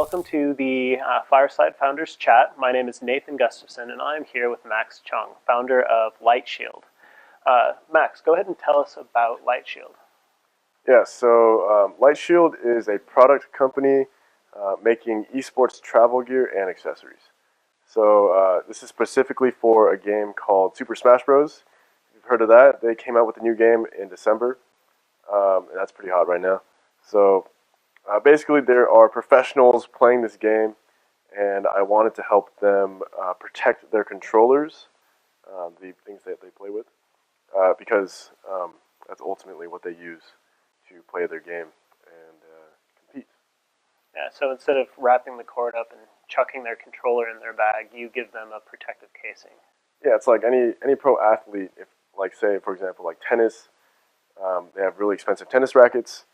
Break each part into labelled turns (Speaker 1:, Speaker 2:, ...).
Speaker 1: welcome to the Fireside Founders Chat. My name is Nathan Gustafson, and I am here with Max Chung, founder of LightShield. Max, go ahead and tell us about LightShield.
Speaker 2: Yeah, so LightShield is a product company making esports travel gear and accessories. So this is specifically for a game called Super Smash Bros. You've heard of that? They came out with a new game in December, and that's pretty hot right now. So basically, there are professionals playing this game, and I wanted to help them protect their controllers, the things that they play with, because that's ultimately what they use to play their game and compete.
Speaker 1: Yeah, so instead of wrapping the cord up and chucking their controller in their bag, you give them a protective casing.
Speaker 2: Yeah, it's like any pro athlete, if like say for example like tennis, they have really expensive tennis rackets.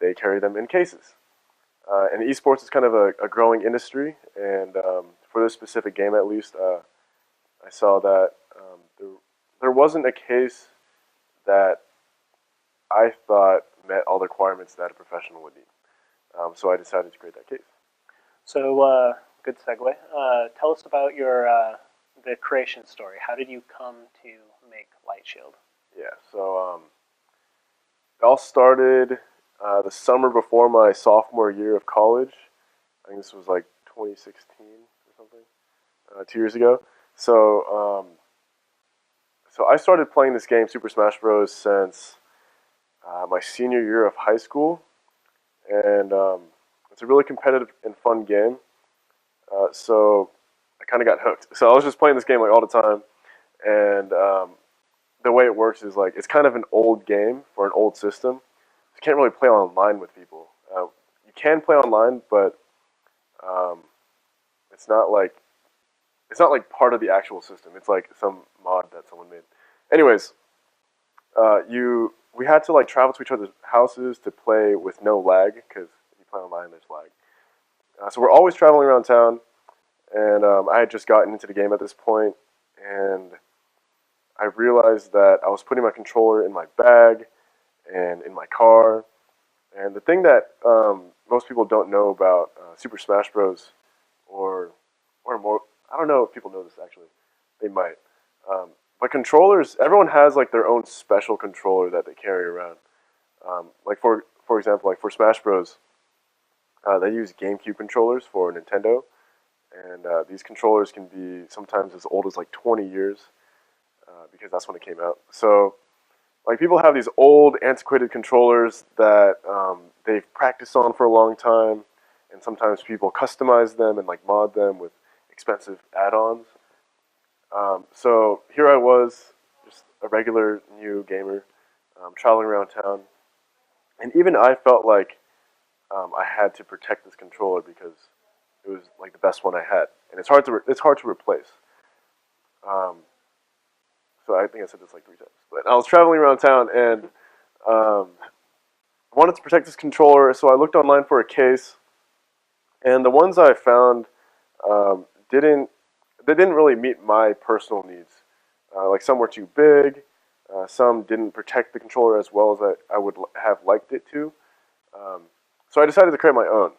Speaker 2: They carry them in cases. And esports is kind of a growing industry, and for this specific game at least, I saw that there wasn't a case that I thought met all the requirements that a professional would need. So I decided to create that case.
Speaker 1: So, good segue. Tell us about your the creation story. How did you come to make LightShield?
Speaker 2: Yeah, so it all started the summer before my sophomore year of college. I think this was like 2016 or something, 2 years ago. So, so I started playing this game, Super Smash Bros., since my senior year of high school, and it's a really competitive and fun game. So I kind of got hooked. So I was just playing this game like all the time, and the way it works is like it's kind of an old game for an old system. You can't really play online with people. You can play online, but it's not like part of the actual system. It's like some mod that someone made. Anyways, we had to like travel to each other's houses to play with no lag, because if you play online, there's lag. So we're always traveling around town, and I had just gotten into the game at this point, and I realized that I was putting my controller in my bag and in my car. And the thing that most people don't know about Super Smash Bros. or more, I don't know if people know this actually. They might. But controllers, everyone has like their own special controller that they carry around. Like for example, like for Smash Bros, they use Gamecube controllers for Nintendo, and these controllers can be sometimes as old as like 20 years, because that's when it came out. So, like people have these old, antiquated controllers that they've practiced on for a long time, and sometimes people customize them and like mod them with expensive add-ons. So here I was, just a regular new gamer, traveling around town, and even I felt like I had to protect this controller because it was like the best one I had, and it's hard to replace. So I think I said this like 3 times, but I was traveling around town and wanted to protect this controller, so I looked online for a case, and the ones I found didn't really meet my personal needs. Like some were too big, some didn't protect the controller as well as I would have liked it to. So I decided to create my own,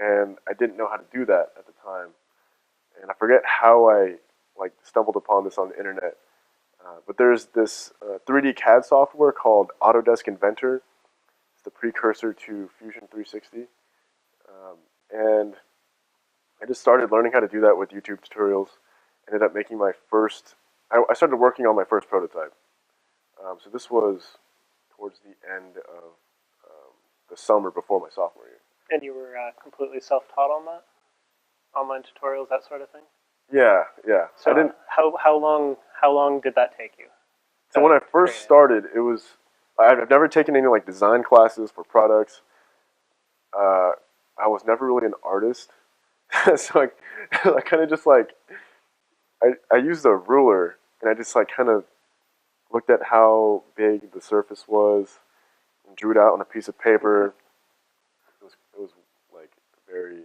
Speaker 2: and I didn't know how to do that at the time, and I forget how I like stumbled upon this on the internet. But there's this 3D CAD software called Autodesk Inventor. It's the precursor to Fusion 360. And I just started learning how to do that with YouTube tutorials. Ended up making my first, I started working on my first prototype. So this was towards the end of the summer before my sophomore year.
Speaker 1: And you were completely self-taught on that? Online tutorials, that sort of thing?
Speaker 2: Yeah.
Speaker 1: So how long did that take you?
Speaker 2: So when I first started, it was, I've never taken any like design classes for products. I was never really an artist, so I kind of just like I used a ruler, and I just like kind of looked at how big the surface was and drew it out on a piece of paper. It was like very,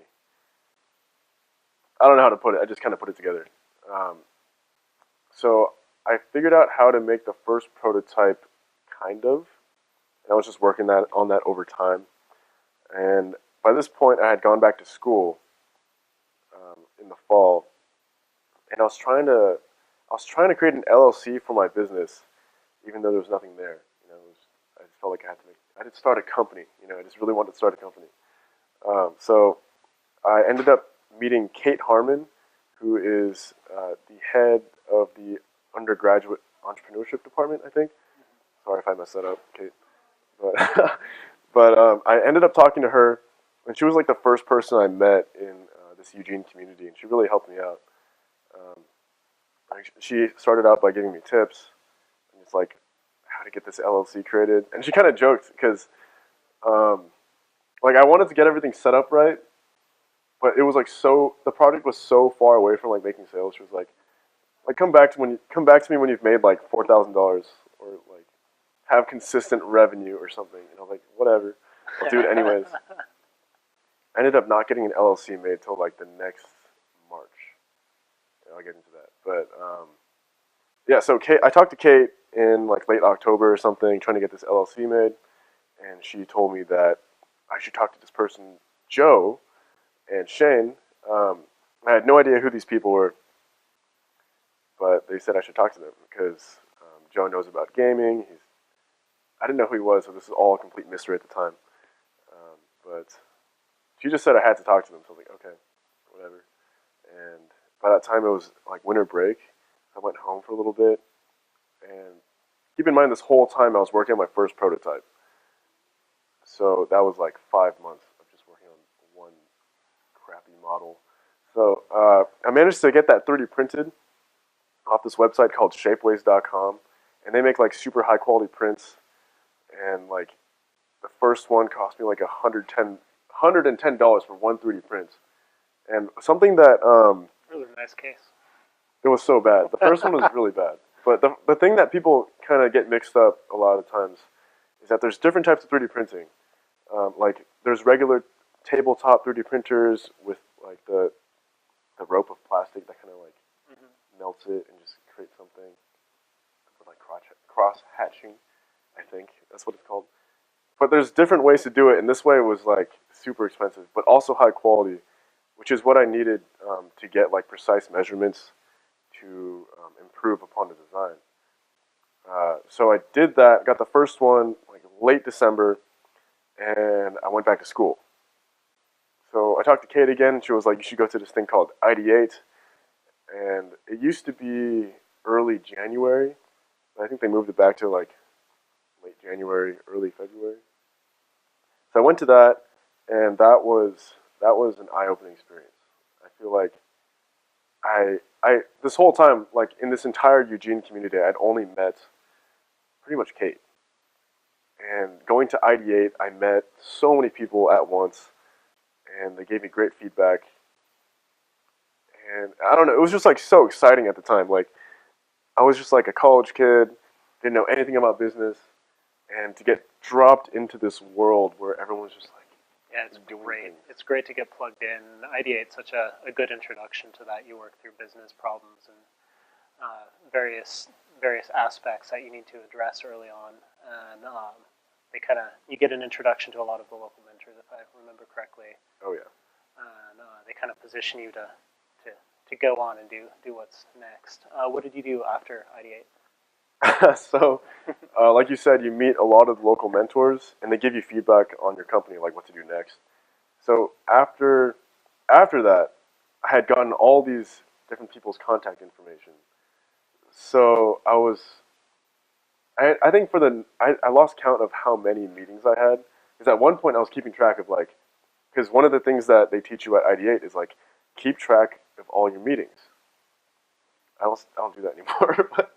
Speaker 2: I don't know how to put it. I just kind of put it together. So I figured out how to make the first prototype, kind of. And I was just working on that over time. And by this point, I had gone back to school in the fall, and I was trying to create an LLC for my business, even though there was nothing there. I just felt like I had to start a company. I just really wanted to start a company. So I ended up meeting Kate Harmon, who is the head of the undergraduate entrepreneurship department, I think. Sorry if I messed that up, Kate. But I ended up talking to her, and she was like the first person I met in this Eugene community, and she really helped me out. She started out by giving me tips, and it's like how to get this LLC created. And she kind of joked because, like, I wanted to get everything set up right, but it was like the project was so far away from like making sales. She was like come back to me when you've made like $4,000 or like have consistent revenue or something. And I was like, whatever, I'll do it anyways. I ended up not getting an LLC made till like the next March. I'll get into that. But yeah, so I talked to Kate in like late October or something, trying to get this LLC made, and she told me that I should talk to this person, Joe, and Shane. I had no idea who these people were, but they said I should talk to them because Joe knows about gaming. I didn't know who he was, so this is all a complete mystery at the time. But she just said I had to talk to them, so I was like, okay, whatever. And by that time, it was like winter break. I went home for a little bit, and keep in mind, this whole time I was working on my first prototype. So that was like 5 months of just working on one crappy model. So I managed to get that 3D printed off this website called shapeways.com, and they make like super high quality prints. And like the first one cost me like $110 for one 3D print. And something that
Speaker 1: It was a nice case.
Speaker 2: it was so bad. The first one was really bad. But the thing that people kind of get mixed up a lot of times is that there's different types of 3D printing. Like there's regular tabletop 3D printers with like the rope of plastic that kind of like melts it and just creates something. With like cross hatching, I think that's what it's called. But there's different ways to do it, and this way was like super expensive, but also high quality, which is what I needed to get like precise measurements to improve upon the design. So I did that, got the first one like late December, and I went back to school. So I talked to Kate again, and she was like, you should go to this thing called Ideate, and it used to be early January. I think they moved it back to like late January, early February. So I went to that, and that was an eye-opening experience. I feel like I this whole time, like in this entire Eugene community, I'd only met pretty much Kate. And going to Ideate, I met so many people at once, and they gave me great feedback. And I don't know, it was just like so exciting at the time. Like I was just like a college kid, didn't know anything about business, and to get dropped into this world where everyone's just like,
Speaker 1: yeah, it's great. Things. It's great to get plugged in. Ideate's such a good introduction to that. You work through business problems and various aspects that you need to address early on, and you get an introduction to a lot of the local mentors, if I remember correctly.
Speaker 2: Oh yeah.
Speaker 1: And they kind of position you to go on and do what's next. What did you do after Ideate?
Speaker 2: So, like you said, you meet a lot of local mentors, and they give you feedback on your company, like what to do next. So after that, I had gotten all these different people's contact information. So I think I lost count of how many meetings I had. Because at one point I was keeping track of like, because one of the things that they teach you at Ideate is like, keep track of all your meetings. I don't do that anymore, but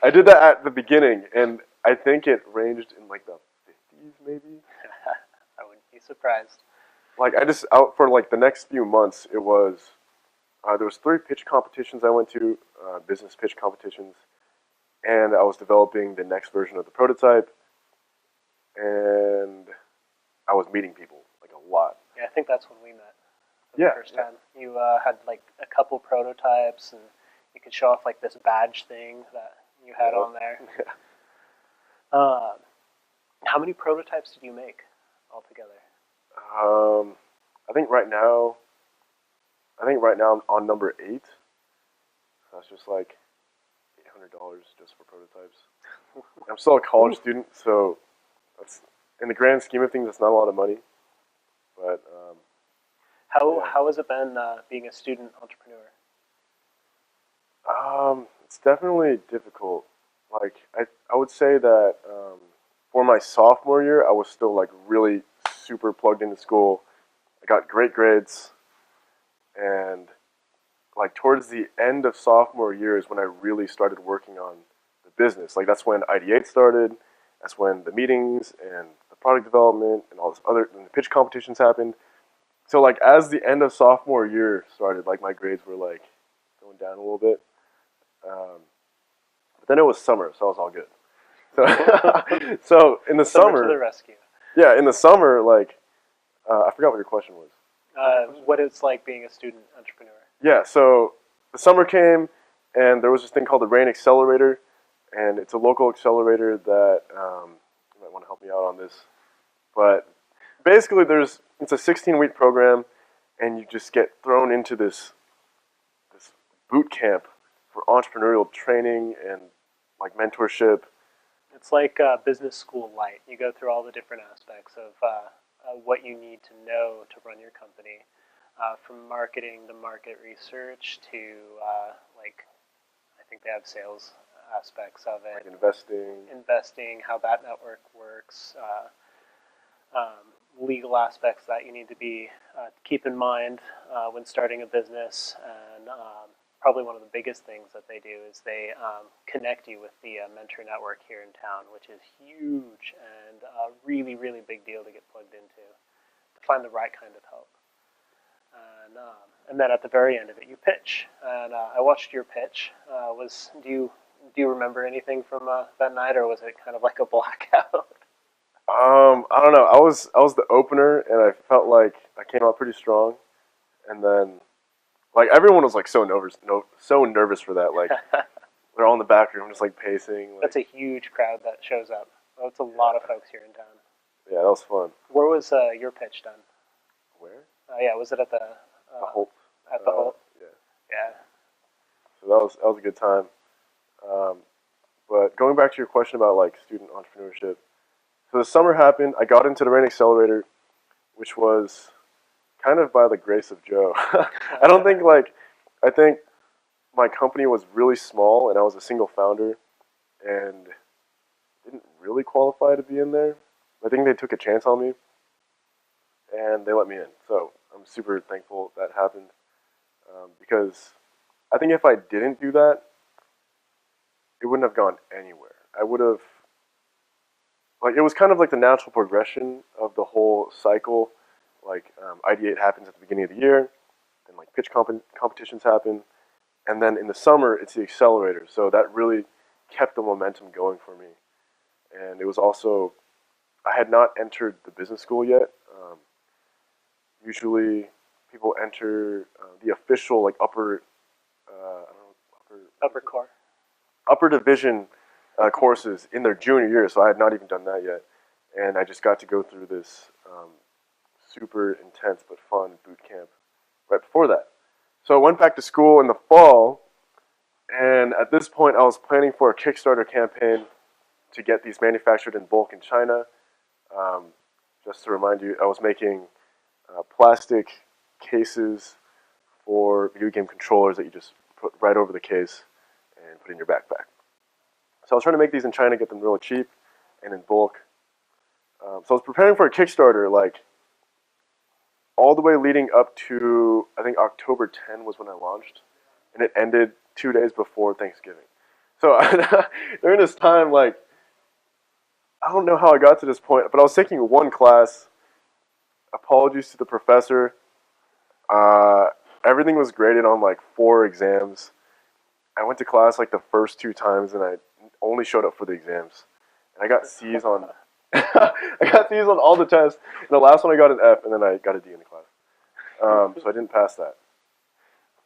Speaker 2: I did that at the beginning, and I think it ranged in like the 50s, maybe.
Speaker 1: I wouldn't be surprised.
Speaker 2: Like out for like the next few months, it was there was 3 pitch competitions I went to, business pitch competitions, and I was developing the next version of the prototype, and I was meeting people like a lot.
Speaker 1: Yeah, I think that's when we met for the first time. You had like a couple prototypes, and you could show off like this badge thing that you had on there.
Speaker 2: Yeah.
Speaker 1: How many prototypes did you make altogether?
Speaker 2: I think right now, I'm on number 8. That's just like $800 just for prototypes. I'm still a college student, so that's in the grand scheme of things, that's not a lot of money. But
Speaker 1: How has it been being a student entrepreneur?
Speaker 2: it's definitely difficult. Like I would say that for my sophomore year, I was still like really super plugged into school. I got great grades, and like towards the end of sophomore year is when I really started working on the business. Like that's when ID8 started. That's when the meetings and the product development and all this other and the pitch competitions happened. So like as the end of sophomore year started, like my grades were like going down a little bit. But then it was summer, so I was all good. So, so in the
Speaker 1: Summer to the
Speaker 2: summer,
Speaker 1: rescue.
Speaker 2: yeah, in the summer, like I forgot what your question was.
Speaker 1: What it's like being a student entrepreneur.
Speaker 2: Yeah, so the summer came, and there was this thing called the Rain Accelerator, and it's a local accelerator that you might want to help me out on this. But basically, it's a 16-week program, and you just get thrown into this boot camp for entrepreneurial training and like mentorship.
Speaker 1: It's like business school light. You go through all the different aspects of what you need to know to run your company, from marketing to market research to like I think they have sales aspects of it,
Speaker 2: Like
Speaker 1: investing, how that network works, legal aspects that you need to be keep in mind when starting a business, and probably one of the biggest things that they do is they connect you with the mentor network here in town, which is huge and a really, really big deal to get plugged into, to find the right kind of help. And then at the very end of it, you pitch. And I watched your pitch. Do you remember anything from that night, or was it kind of like a blackout?
Speaker 2: I don't know. I was the opener, and I felt like I came out pretty strong. And then, like everyone was like so nervous for that. Like they're all in the back room, just like pacing. Like,
Speaker 1: That's a huge crowd that shows up. That's a lot of folks here in town.
Speaker 2: yeah, that was fun.
Speaker 1: Where was your pitch done?
Speaker 2: Where?
Speaker 1: Yeah, was it at the
Speaker 2: Holt.
Speaker 1: At the Holt?
Speaker 2: Yeah.
Speaker 1: Yeah.
Speaker 2: So that was a good time. But going back to your question about like student entrepreneurship, so the summer happened. I got into the Rain Accelerator, which was kind of by the grace of Joe. I don't think like I think my company was really small, and I was a single founder, and didn't really qualify to be in there. I think they took a chance on me, and they let me in. So I'm super thankful that happened, because I think if I didn't do that, it wouldn't have gone anywhere. I would have, like, it was kind of like the natural progression of the whole cycle. Like, ID8 happens at the beginning of the year, then like pitch competitions happen, and then in the summer it's the accelerator. So that really kept the momentum going for me. And it was also, I had not entered the business school yet. Usually, people enter the official like
Speaker 1: Upper core.
Speaker 2: upper division courses in their junior year. So I had not even done that yet, and I just got to go through this super intense but fun boot camp right before that. So I went back to school in the fall, and at this point, I was planning for a Kickstarter campaign to get these manufactured in bulk in China. Just to remind you, I was making plastic cases for video game controllers that you just put right over the case and put in your backpack. So I was trying to make these in China, get them really cheap and in bulk. So I was preparing for a Kickstarter, like all the way leading up to, I think October 10 was when I launched, and it ended 2 days before Thanksgiving. So during this time, like, I don't know how I got to this point, but I was taking one class. Apologies to the professor. Everything was graded on like 4 exams. I went to class like the first 2 times, and I only showed up for the exams. And I got C's on. I got C's on all the tests. And the last one I got an F, and then I got a D in the class. So I didn't pass that.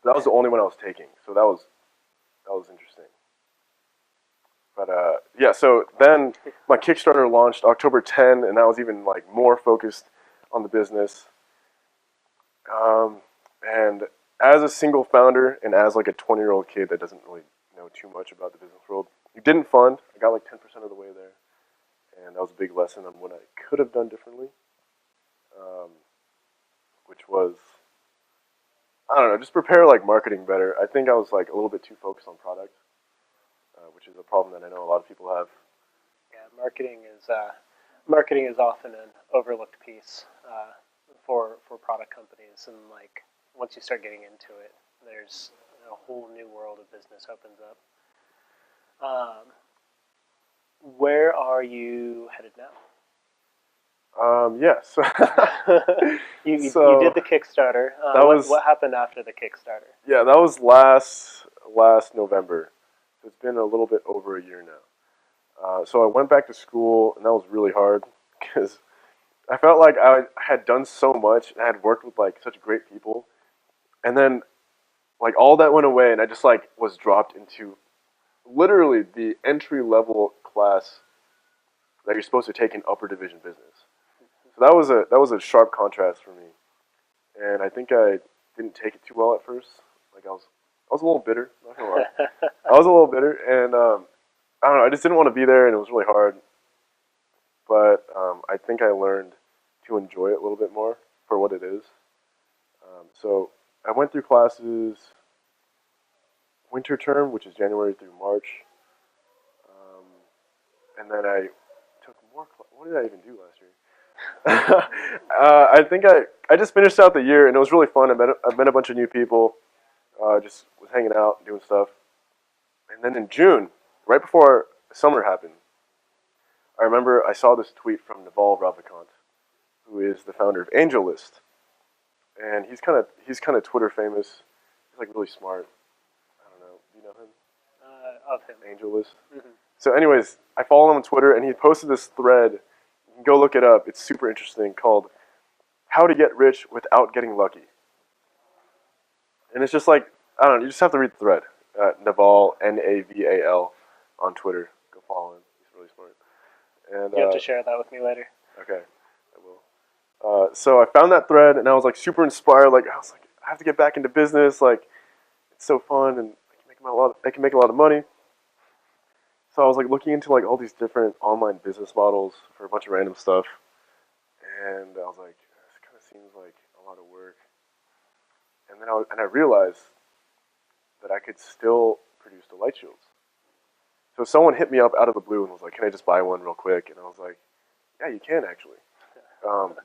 Speaker 2: That was the only one I was taking. So that was interesting. But yeah, so then my Kickstarter launched October 10, and that was even like more focused on the business. And as a single founder and as like a 20-year-old kid that doesn't really know too much about the business world, it didn't fund. I got like 10% of the way there, and that was a big lesson on what I could have done differently, which was, I don't know, just prepare like marketing better. I think I was like a little bit too focused on product, which is a problem that I know a lot of people have.
Speaker 1: Yeah, marketing is often an overlooked piece for product companies, and like once you start getting into it, there's a whole new world of business opens up. Where are you headed now?
Speaker 2: Yes.
Speaker 1: You did the Kickstarter. What happened after the Kickstarter?
Speaker 2: Yeah, that was last November. It's been a little bit over a year now. So I went back to school, and that was really hard because I felt like I had done so much, and I had worked with like such great people, and then like all that went away, and I just like was dropped into literally the entry level class that you're supposed to take in upper division business. So that was a sharp contrast for me, and I think I didn't take it too well at first. Like I was a little bitter. Not gonna lie, I was a little bitter, and I don't know. I just didn't want to be there, and it was really hard. But I think I learned to enjoy it a little bit more for what it is. So I went through classes winter term, which is January through March, and then I took more. What did I even do last year? I think I just finished out the year, and it was really fun. I met a bunch of new people. Just was hanging out, doing stuff, and then in June, right before summer happened, I remember I saw this tweet from Naval Ravikant, who is the founder of AngelList, and he's kind of Twitter famous. He's like really smart. I don't know. Do you know him?
Speaker 1: Of him.
Speaker 2: AngelList.
Speaker 1: Mm-hmm.
Speaker 2: So, anyways, I follow him on Twitter, and he posted this thread. You can go look it up. It's super interesting, called "How to Get Rich Without Getting Lucky." And it's just like, I don't know. You just have to read the thread. Naval, Naval, on Twitter. Go follow him. He's really smart. And
Speaker 1: you have to share that with me later.
Speaker 2: Okay, I will. So I found that thread, and I was like super inspired. Like I was like, I have to get back into business. Like it's so fun, and I can make a lot of money. So I was like looking into like all these different online business models for a bunch of random stuff, and I was like, this kind of seems like a lot of work. And then I realized that I could still produce the light shields. So someone hit me up out of the blue and was like, "Can I just buy one real quick?" And I was like, "Yeah, you can actually."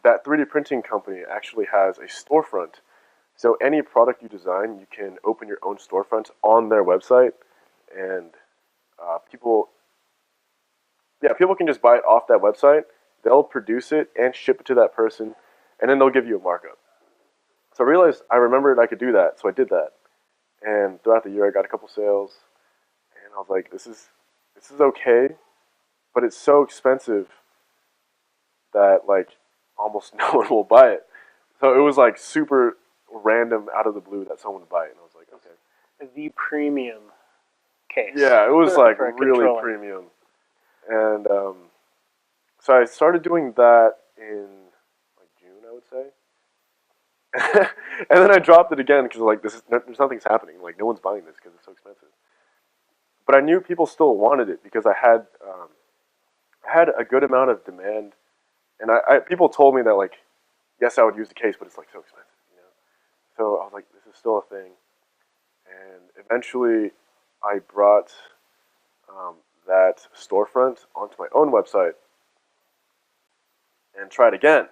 Speaker 2: That 3D printing company actually has a storefront. So any product you design, you can open your own storefront on their website, and people can just buy it off that website. They'll produce it and ship it to that person, and then they'll give you a markup. So I remembered I could do that, so I did that. And throughout the year, I got a couple sales, and I was like, this is okay, but it's so expensive that like almost no one will buy it. So it was like super random out of the blue that someone would buy it, and I was like, okay.
Speaker 1: The premium case.
Speaker 2: Yeah, it was like really
Speaker 1: controller.
Speaker 2: premium. And so I started doing that in like June, I would say. And then I dropped it again because like there's nothing's happening. Like no one's buying this because it's so expensive. But I knew people still wanted it because I had a good amount of demand, and people told me that like, yes, I would use the case, but it's like so expensive, you know. So I was like, this is still a thing, and eventually, I brought that storefront onto my own website and tried again,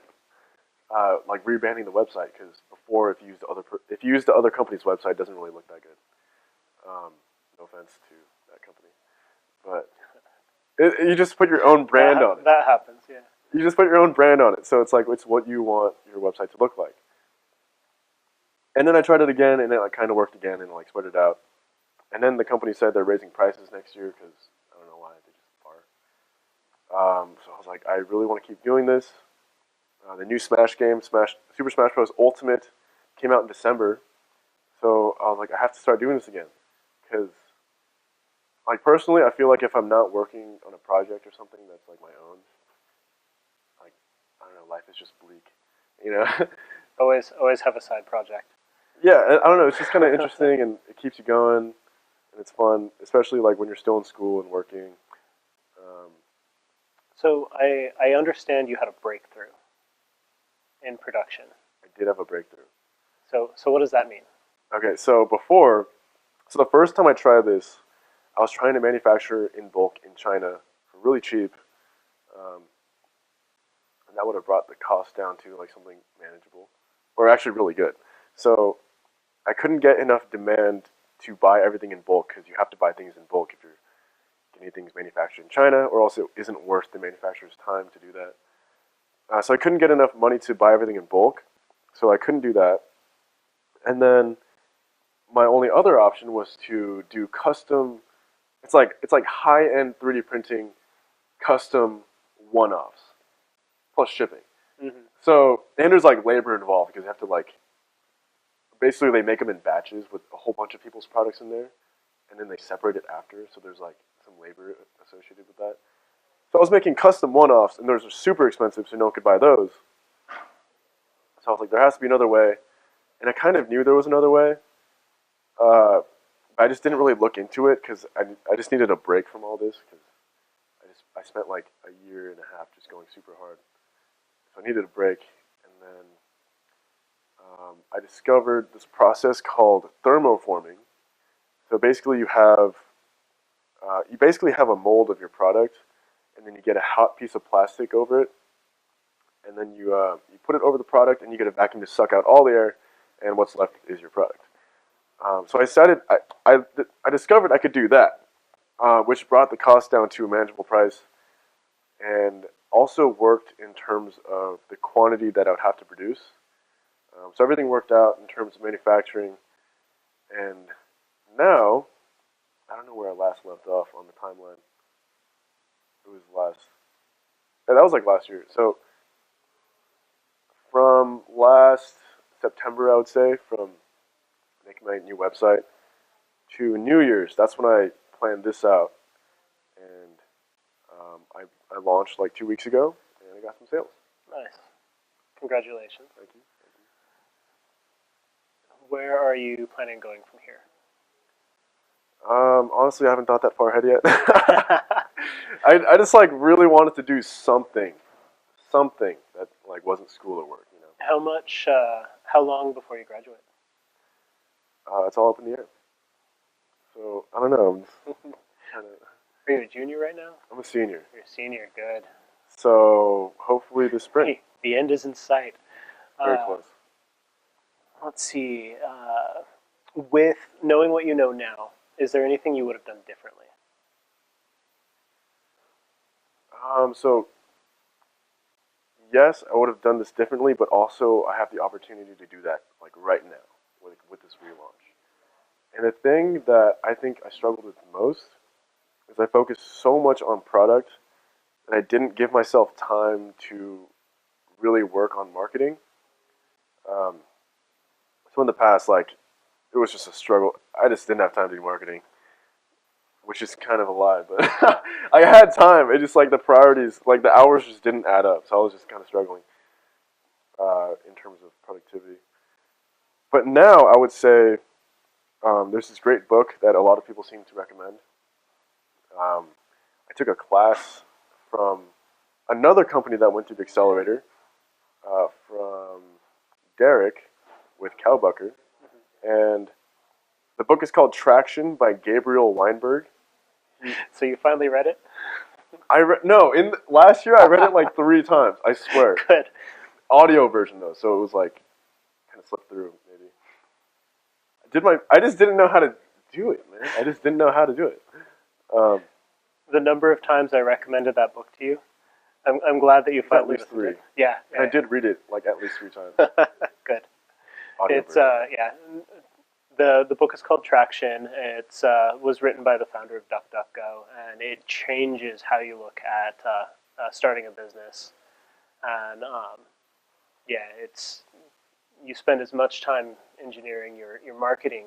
Speaker 2: like rebranding the website because before, if you use the other company's website, it doesn't really look that good. No offense to that company, but you just put your own brand on it.
Speaker 1: That happens, yeah.
Speaker 2: You just put your own brand on it, so it's like it's what you want your website to look like. And then I tried it again, and it like kind of worked again, and like spread it out. And then the company said they're raising prices next year because I don't know why they just are. So I was like, I really want to keep doing this. The new Smash game, Super Smash Bros. Ultimate, came out in December. So I was like, I have to start doing this again because, like personally, I feel like if I'm not working on a project or something that's like my own, like I don't know, life is just bleak. you know.
Speaker 1: Always have a side project.
Speaker 2: Yeah, I don't know. It's just kind of interesting, and it keeps you going, and it's fun, especially like when you're still in school and working. Um,
Speaker 1: So I understand you had a breakthrough in production.
Speaker 2: I did have a breakthrough.
Speaker 1: So what does that mean?
Speaker 2: Okay, so the first time I tried this, I was trying to manufacture in bulk in China for really cheap, um, and that would have brought the cost down to like something manageable, or actually really good. So I couldn't get enough demand to buy everything in bulk because you have to buy things in bulk if you're getting things manufactured in China, or else it isn't worth the manufacturer's time to do that. So I couldn't get enough money to buy everything in bulk, so I couldn't do that. And then my only other option was to do custom. It's like high-end 3D printing, custom one-offs plus shipping.
Speaker 1: Mm-hmm.
Speaker 2: So and there's like labor involved because you have to like basically they make them in batches with a whole bunch of people's products in there, and then they separate it after. So there's like some labor associated with that. So I was making custom one-offs, and those are super expensive, so no one could buy those. So I was like, there has to be another way, and I kind of knew there was another way. I just didn't really look into it because I just needed a break from all this because I spent like a year and a half just going super hard, so I needed a break, and then I discovered this process called thermoforming. So basically, you basically have a mold of your product, and then you get a hot piece of plastic over it, and then you put it over the product, and you get a vacuum to suck out all the air, and what's left is your product. So I discovered I could do that, which brought the cost down to a manageable price, and also worked in terms of the quantity that I would have to produce. So everything worked out in terms of manufacturing, and now I don't know where I last left off on the timeline. It was that was like last year. So from last September, I would say, from making my new website to New Year's, that's when I planned this out, and I launched like 2 weeks ago, and I got some sales.
Speaker 1: Nice. Congratulations.
Speaker 2: Thank you.
Speaker 1: Where are you planning on going from here?
Speaker 2: Honestly, I haven't thought that far ahead yet. I just like really wanted to do something that like wasn't school or work, you know.
Speaker 1: How long before you graduate?
Speaker 2: It's all up in the air. So I don't know.
Speaker 1: Are you a junior right now?
Speaker 2: I'm a senior.
Speaker 1: You're a senior, good.
Speaker 2: So hopefully this spring.
Speaker 1: Hey, the end is in sight.
Speaker 2: Very close.
Speaker 1: Let's see. With knowing what you know now, is there anything you would have done differently?
Speaker 2: So yes, I would have done this differently, but also I have the opportunity to do that like right now with this relaunch. And the thing that I think I struggled with most is I focused so much on product that I didn't give myself time to really work on marketing. So in the past, like, it was just a struggle. I just didn't have time to do marketing, which is kind of a lie, but I had time. It just like the priorities, like the hours just didn't add up. So I was just kind of struggling in terms of productivity. But now I would say there's this great book that a lot of people seem to recommend. I took a class from another company that went through the Accelerator from Derek with Cowbucker. And the book is called Traction by Gabriel Weinberg.
Speaker 1: So you finally read it?
Speaker 2: Last year I read it like 3 times. I swear.
Speaker 1: Good.
Speaker 2: Audio version though, so it was like kind of slipped through maybe. I just didn't know how to do it, man. I just didn't know how to do it.
Speaker 1: The number of times I recommended that book to you, I'm glad that you finally
Speaker 2: at least 3.
Speaker 1: Yeah,
Speaker 2: And I did read it like at least 3 times.
Speaker 1: Good.
Speaker 2: Audio
Speaker 1: It's
Speaker 2: version.
Speaker 1: The book is called Traction. It's was written by the founder of DuckDuckGo, and it changes how you look at starting a business. And you spend as much time engineering your marketing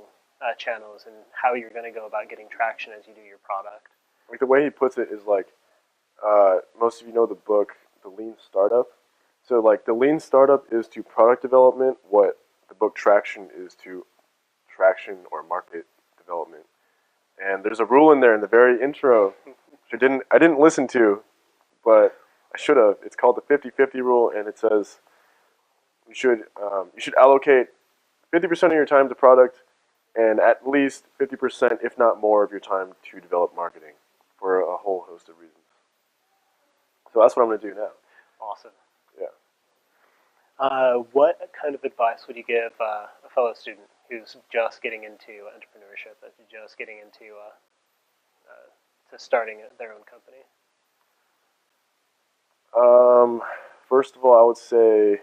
Speaker 1: channels and how you're going to go about getting traction as you do your product.
Speaker 2: Like the way he puts it is like most of you know the book The Lean Startup. So like the lean startup is to product development what the book Traction is to traction or market development. And there's a rule in there in the very intro, which I didn't listen to, but I should have. It's called the 50-50 rule, and it says you should allocate 50% of your time to product and at least 50%, if not more, of your time to develop marketing for a whole host of reasons. So that's what I'm going to do now.
Speaker 1: Awesome.
Speaker 2: Yeah.
Speaker 1: What kind of advice would you give a fellow student who's just getting into entrepreneurship, that's just getting into to starting their own company?
Speaker 2: First of all, I would say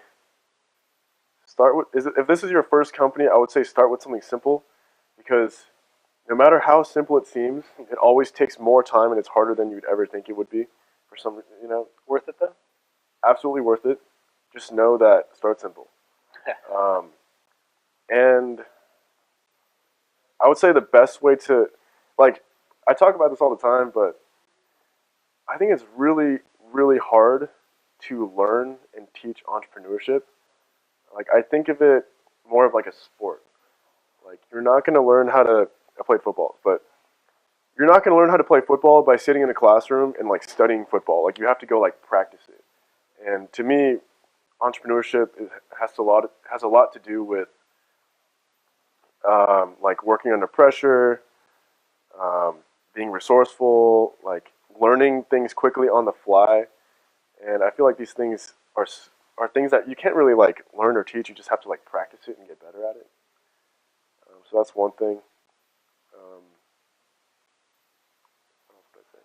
Speaker 2: if this is your first company, I would say start with something simple, because no matter how simple it seems, it always takes more time and it's harder than you'd ever think it would be for some,
Speaker 1: Worth it though?
Speaker 2: Absolutely worth it. Just know that start simple. And I would say the best way to, I talk about this all the time, but I think it's really, really hard to learn and teach entrepreneurship. I think of it more of like a sport. You're not going to learn how to, I played football, but you're not going to learn how to play football by sitting in a classroom and studying football. You have to go practice it. And to me, entrepreneurship has a lot to do with working under pressure, being resourceful, learning things quickly on the fly. And I feel like these things are things that you can't really learn or teach. You just have to practice it and get better at it. So that's one thing. What else would I say?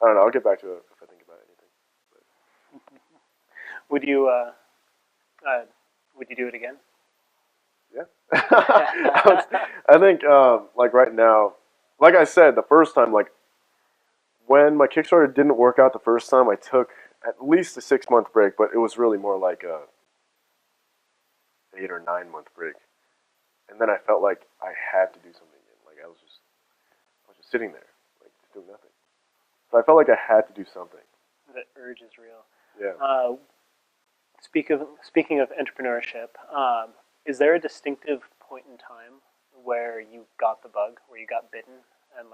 Speaker 2: I don't know. I'll get back to it if I think about anything.
Speaker 1: Would you do it again?
Speaker 2: Yeah. I think right now, like I said, the first time, when my Kickstarter didn't work out the first time, I took at least a 6-month break, but it was really more like a 8 or 9 month break. And then I felt like I had to do something again. I was just sitting there, just doing nothing. So I felt like I had to do something.
Speaker 1: The urge is real.
Speaker 2: Yeah.
Speaker 1: Speaking of entrepreneurship, is there a distinctive point in time where you got the bug, where you got bitten, and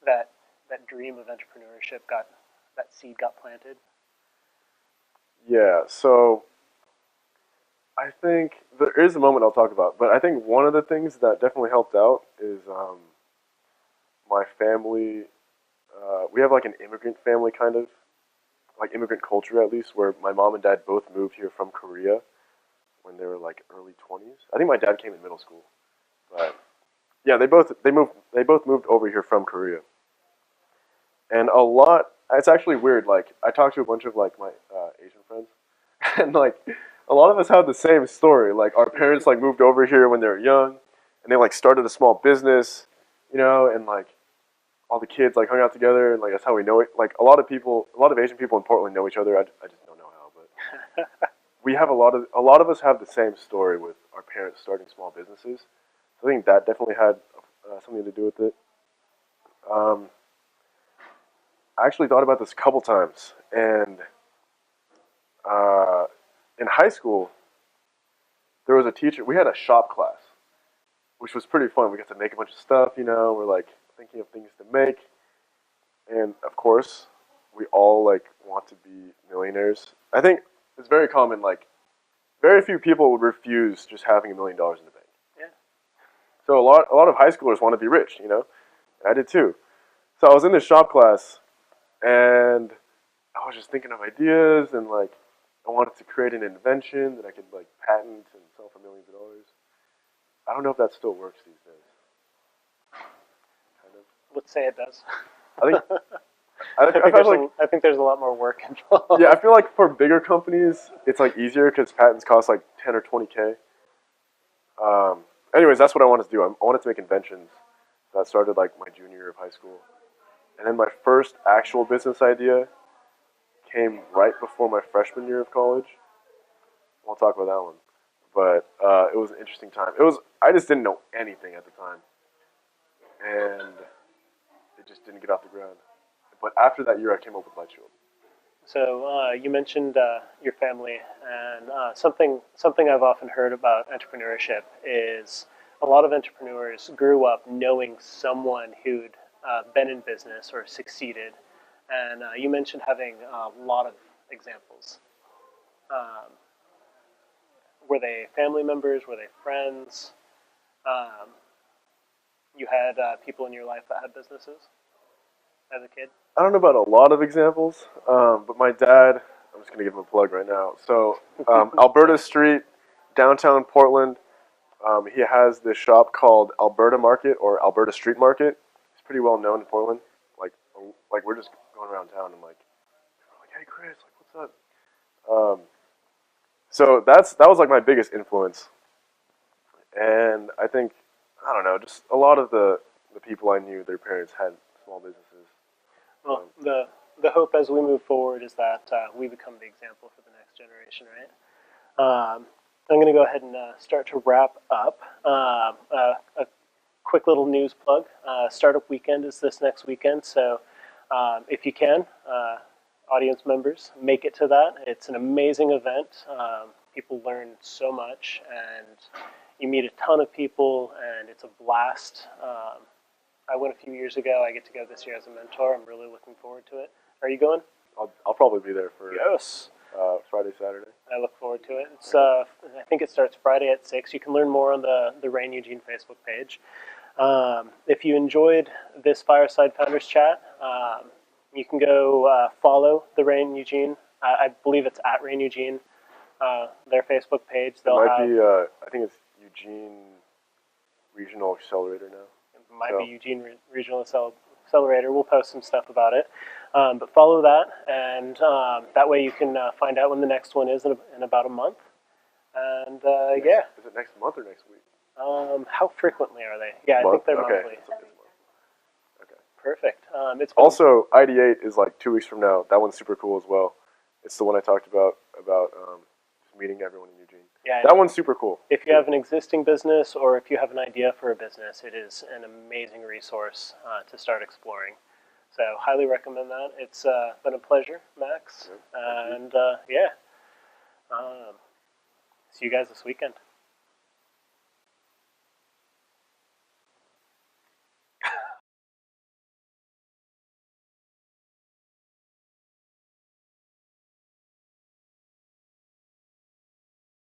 Speaker 1: that dream of entrepreneurship that seed got planted?
Speaker 2: Yeah. So I think there is a moment I'll talk about, but I think one of the things that definitely helped out is my family. We have an immigrant family, kind of immigrant culture at least, where my mom and dad both moved here from Korea when they were early 20s. I think my dad came in middle school, but yeah, they both moved over here from Korea. And it's actually weird. I talked to a bunch of my Asian friends, and a lot of us have the same story. Our parents moved over here when they were young, and they started a small business, and all the kids hung out together, and that's how we know it. A lot of Asian people in Portland know each other. I just don't know how, but we have a lot of us have the same story with our parents starting small businesses. So I think that definitely had something to do with it. I actually thought about this a couple times, and in high school, there was a teacher. We had a shop class, which was pretty fun. We got to make a bunch of stuff, We're thinking of things to make, and of course, we all want to be millionaires. I think it's very common. Very few people would refuse just having $1 million in the bank.
Speaker 1: Yeah.
Speaker 2: So a lot of high schoolers want to be rich, I did too. So I was in this shop class, and I was just thinking of ideas, and I wanted to create an invention that I could patent and sell for millions of dollars. I don't know if that still works these days. Kind of.
Speaker 1: Let's say it does.
Speaker 2: I
Speaker 1: think there's a lot more work involved.
Speaker 2: Yeah, I feel for bigger companies, it's easier because patents cost 10 or 20K. Anyways, that's what I wanted to do. I wanted to make inventions. That started my junior year of high school. And then my first actual business idea came right before my freshman year of college. Won't talk about that one. But it was an interesting time. I just didn't know anything at the time. And it just didn't get off the ground. But after that year, I came up with Light Shield.
Speaker 1: So you mentioned your family, and something I've often heard about entrepreneurship is a lot of entrepreneurs grew up knowing someone who'd been in business or succeeded, and you mentioned having a lot of examples. Um, were they family members? Were they friends? Um, you had people in your life that had businesses as a kid?
Speaker 2: I don't know about a lot of examples, but my dad, I'm just going to give him a plug right now. So, Alberta Street, downtown Portland, he has this shop called Alberta Market or Alberta Street Market. It's pretty well known in Portland. Like we're just going around town and like, hey Chris, like what's up? So that was like my biggest influence, and I don't know, just a lot of the people I knew, their parents had small businesses.
Speaker 1: Well, the hope as we move forward is that we become the example for the next generation, right? I'm going to go ahead and start to wrap up. A quick little news plug. Startup Weekend is this next weekend, so if you can, audience members, make it to that. It's an amazing event. People learn so much, and you meet a ton of people, and it's a blast. I went a few years ago. I get to go this year as a mentor. I'm really looking forward to it. Are you going?
Speaker 2: I'll probably be there for
Speaker 1: Yes.
Speaker 2: Friday, Saturday.
Speaker 1: I look forward to it. It's I think it starts Friday at 6. You can learn more on the Rain Eugene Facebook page. If you enjoyed this Fireside Founders Chat, you can go follow the Rain Eugene. I believe it's at Rain Eugene, their Facebook page.
Speaker 2: It might be, I think it's Eugene Regional Accelerator now.
Speaker 1: It might be Eugene Regional Accelerator. We'll post some stuff about it. But follow that, and that way you can find out when the next one is in about a month. And yeah.
Speaker 2: Is it next month or next week?
Speaker 1: How frequently are they? Yeah, I think they're monthly.
Speaker 2: Okay.
Speaker 1: Perfect. It's
Speaker 2: also ID8 is like 2 weeks from now. That one's super cool as well. It's the one I talked about just meeting everyone in Eugene.
Speaker 1: Yeah,
Speaker 2: that one's super cool.
Speaker 1: If you have an existing business or if you have an idea for a business, it is an amazing resource to start exploring. So highly recommend that. It's been a pleasure, Max. Yeah, and yeah. See you guys this weekend.